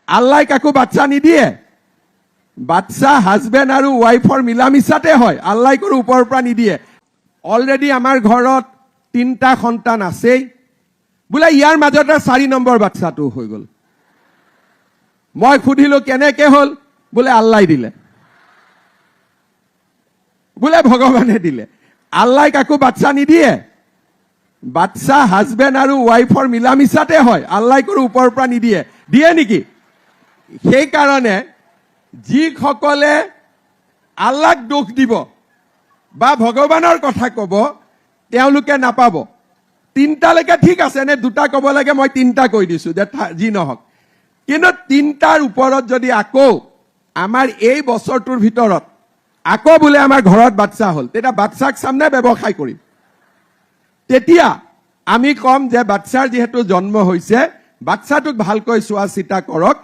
আল্লাহ কাকো বাচ্চা নিদিয়ে বাচ্চা হাজবেণ্ড আৰু ৱাইফৰ মিলামিছাতে হয় আল্লাহ কোনো ওপৰৰ পৰা নিদিয়ে অলৰেডি আমাৰ ঘৰত 3টা সন্তান আছেই বোলে ইয়াৰ মাজতে 4 নম্বৰ বাচ্চাটো হৈ গ'ল মই খুদিলো কেনেকে হ'ল বোলে আল্লাহ দিলে বোলে ভগৱানে দিলে আল্লাহ কাকো বাচ্চা নিদিয়ে বাচ্চা হাজবেণ্ড আৰু ৱাইফৰ মিলামিছাতে হয় আল্লাহ কোনো ওপৰৰ পৰা নিদিয়ে দিয়ে নেকি সেই কাৰণে যিসকলে আল্লাহক দোষ দিব বা ভগৱানৰ কথা ক'ব তেওঁলোকে নাপাব 3টালৈকে ঠিক আছে নে 2টা ক'ব লাগে মই 3টা কৈ দিছো যে যি নহওক কিন্তু 3টাৰ ওপৰত যদি আকৌ আমাৰ এই বছৰটোৰ ভিতৰত আকৌ বোলে আমাৰ ঘৰত বাচ্চা হ'ল তেতিয়া বাচ্চাক সামনে ব্যৱসায় কৰিম তেতিয়া আমি কম যে বাচ্চাৰ যেহেতু জন্ম হৈছে বাচ্চাটোক ভালকৈ চোৱা চিতা কৰক